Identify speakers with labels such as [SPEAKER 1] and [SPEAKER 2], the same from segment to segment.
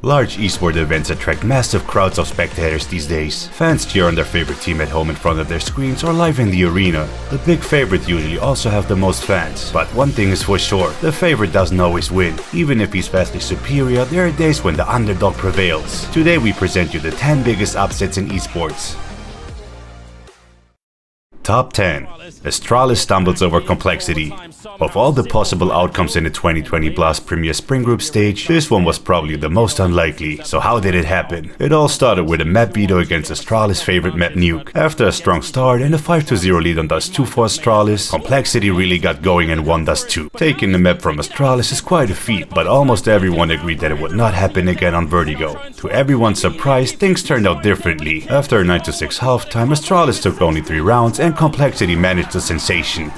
[SPEAKER 1] Large esport events attract massive crowds of spectators these days. Fans cheer on their favorite team at home in front of their screens or live in the arena. The big favorite usually also have the most fans. But one thing is for sure, the favorite doesn't always win. Even if he's vastly superior, there are days when the underdog prevails. Today we present you the 10 biggest upsets in esports. Top 10. Astralis stumbles over complexity. Of all the possible outcomes in the 2020 Blast Premier Spring Group stage, this one was probably the most unlikely. So how did it happen? It all started with a map veto against Astralis' favorite map Nuke. After a strong start and a 5-0 lead on Dust 2 for Astralis, Complexity really got going and won Dust 2. Taking the map from Astralis is quite a feat, but almost everyone agreed that it would not happen again on Vertigo. To everyone's surprise, things turned out differently. After a 9-6 halftime, Astralis took only 3 rounds and Complexity managed a sensation.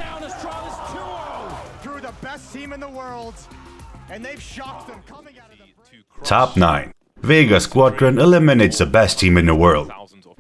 [SPEAKER 1] Top 9. Vega Squadron eliminates the best team in the world.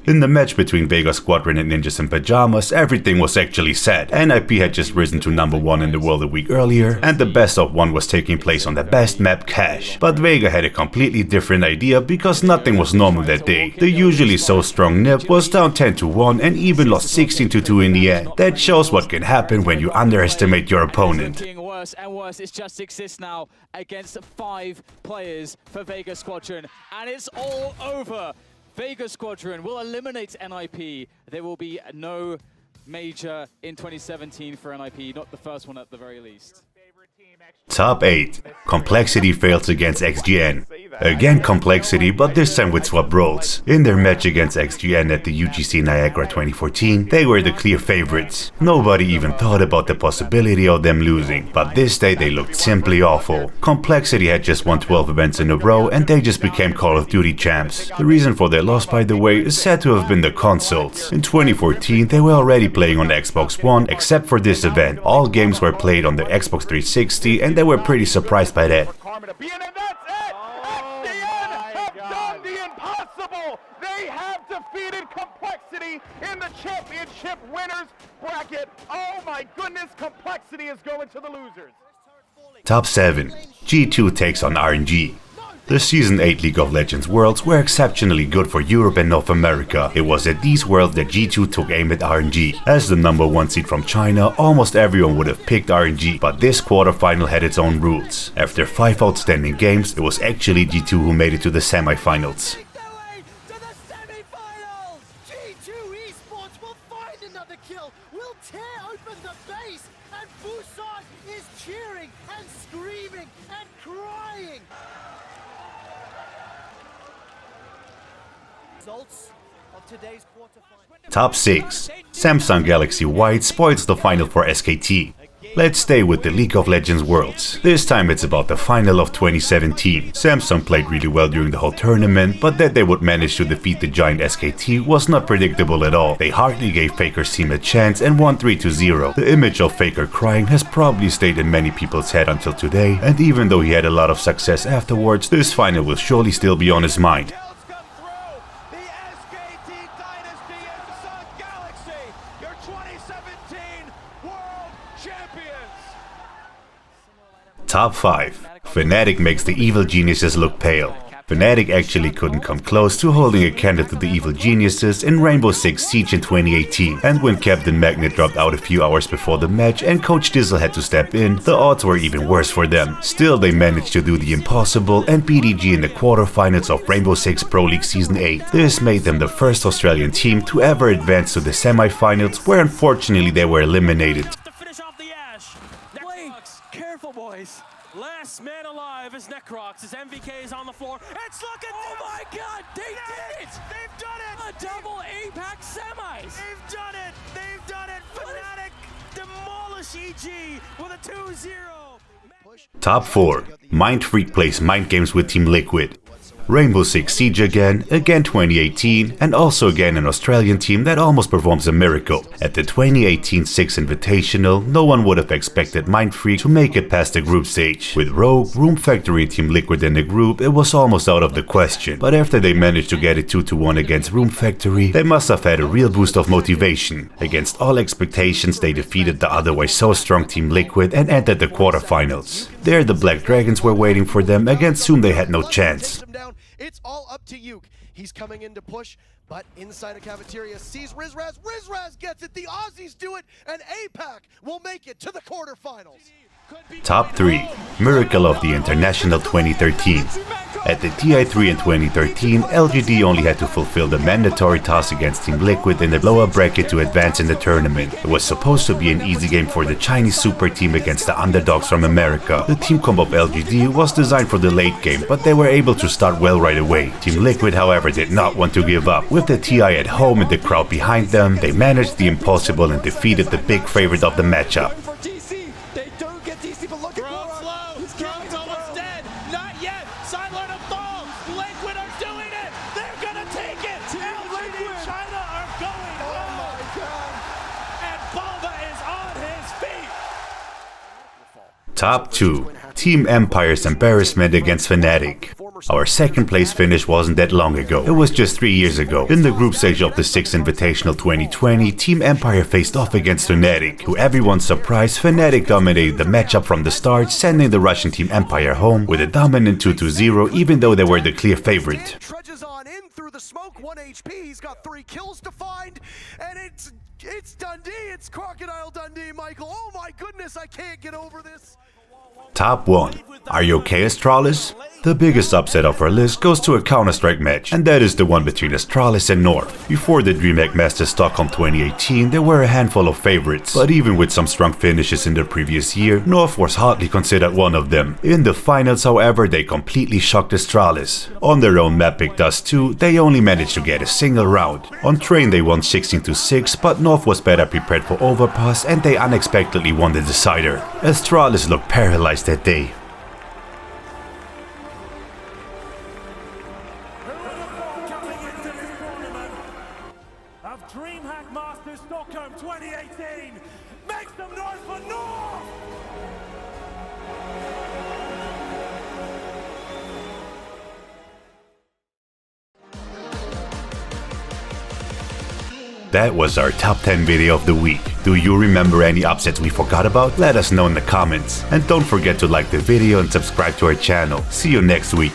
[SPEAKER 1] In the match between Vega Squadron and Ninjas in Pajamas, everything was actually set. NIP had just risen to number 1 in the world a week earlier, and the best of 1 was taking place on the best map Cache. But Vega had a completely different idea because nothing was normal that day. The usually so strong NIP was down 10-1 and even lost 16-2 in the end. That shows what can happen when you underestimate your opponent.
[SPEAKER 2] Worse and worse. It just exists now against 5 players for Vega Squadron, and it's all over. Vega Squadron will eliminate NIP. There will be no major in 2017 for NIP, not the first one at the very least.
[SPEAKER 1] Top 8. Complexity fails against XGN. Again Complexity, but this time with swap roles. In their match against XGN at the UGC Niagara 2014, they were the clear favorites. Nobody even thought about the possibility of them losing, but this day they looked simply awful. Complexity had just won 12 events in a row and they just became Call of Duty champs. The reason for their loss, by the way, is said to have been the consoles. In 2014, they were already playing on the Xbox One, except for this event. All games were played on the Xbox 360 and they were pretty surprised by that.
[SPEAKER 3] They have defeated Complexity in the championship winners bracket. Oh my goodness, Complexity is going to the losers.
[SPEAKER 1] Top 7. G2 takes on RNG. The Season 8 League of Legends Worlds were exceptionally good for Europe and North America. It was at these worlds that G2 took aim at RNG. As the number 1 seed from China, almost everyone would have picked RNG, but this quarterfinal had its own rules. After 5 outstanding games, it was actually G2 who made it to the semifinals.
[SPEAKER 4] Esports will find another kill, will tear open the base, and Busan is cheering and screaming and crying. Results of today's quarterfinal.
[SPEAKER 1] Top 6. Samsung Galaxy White spoils the final for SKT. Let's stay with the League of Legends Worlds. This time it's about the final of 2017. Samsung played really well during the whole tournament, but that they would manage to defeat the giant SKT was not predictable at all. They hardly gave Faker's team a chance and won 3-0. The image of Faker crying has probably stayed in many people's head until today, and even though he had a lot of success afterwards, this final will surely still be on his mind. Top 5. Fnatic makes the Evil Geniuses look pale. Fnatic actually couldn't come close to holding a candle to the Evil Geniuses in Rainbow Six Siege in 2018, and when Captain Magnet dropped out a few hours before the match and Coach Dizzle had to step in, the odds were even worse for them. Still, they managed to do the impossible and beat EG in the quarterfinals of Rainbow Six Pro League Season 8. This made them the first Australian team to ever advance to the semifinals, where unfortunately they were eliminated.
[SPEAKER 5] Boys, last man alive is Necrox. His MVK is on the floor. It's looking.
[SPEAKER 2] Oh my God! They did it!
[SPEAKER 5] They've done it!
[SPEAKER 2] A double APAC semis.
[SPEAKER 5] They've done it! They've done it! Fnatic demolish EG with a 2-0.
[SPEAKER 1] Top 4. Mind Freak plays mind games with Team Liquid. Rainbow Six Siege again 2018, and also again an Australian team that almost performs a miracle. At the 2018 Six Invitational, no one would have expected Mind Freak to make it past the group stage. With Rogue, Room Factory and Team Liquid in the group, it was almost out of the question. But after they managed to get it 2-1 against Room Factory, they must have had a real boost of motivation. Against all expectations, they defeated the otherwise so strong Team Liquid and entered the quarterfinals. There the Black Dragons were waiting for them, against whom they had no chance.
[SPEAKER 6] It's all up to Yuke. He's coming in to push, but inside a cafeteria sees Rizraz. Rizraz gets it. The Aussies do it, and APAC will make it to the quarterfinals.
[SPEAKER 1] Top 3. Miracle of the International 2013. At the TI3 in 2013, LGD only had to fulfill the mandatory toss against Team Liquid in the blow-up bracket to advance in the tournament. It was supposed to be an easy game for the Chinese super team against the underdogs from America. The team comp of LGD was designed for the late game, but they were able to start well right away. Team Liquid, however, did not want to give up. With the TI at home and the crowd behind them, they managed the impossible and defeated the big favorite of the matchup. Top 2. Team Empire's embarrassment against Fnatic. Our second place finish wasn't that long ago. It was just 3 years ago. In the group stage of the 6th Invitational 2020, Team Empire faced off against Fnatic. To everyone's surprise, Fnatic dominated the matchup from the start, sending the Russian Team Empire home with a dominant 2-0, even though they were the clear favorite.
[SPEAKER 6] Trudges on in through the smoke, 1 HP. He's got 3 kills to find, and it's Dundee. It's Crocodile Dundee, Michael. Oh my goodness, I can't get over this.
[SPEAKER 1] Top 1. Are you okay, Astralis? The biggest upset of our list goes to a Counter-Strike match, and that is the one between Astralis and North. Before the DreamHack Masters Stockholm 2018, there were a handful of favorites, but even with some strong finishes in the previous year, North was hardly considered one of them. In the finals, however, they completely shocked Astralis. On their own map picked us too, they only managed to get a single round. On Train they won 16-6, but North was better prepared for Overpass and they unexpectedly won the decider. Astralis looked paralyzed that day.
[SPEAKER 5] Of DreamHack Masters Stockholm 2018, make some noise for North!
[SPEAKER 1] That was our top 10 video of the week. Do you remember any upsets we forgot about? Let us know in the comments. And don't forget to like the video and subscribe to our channel. See you next week.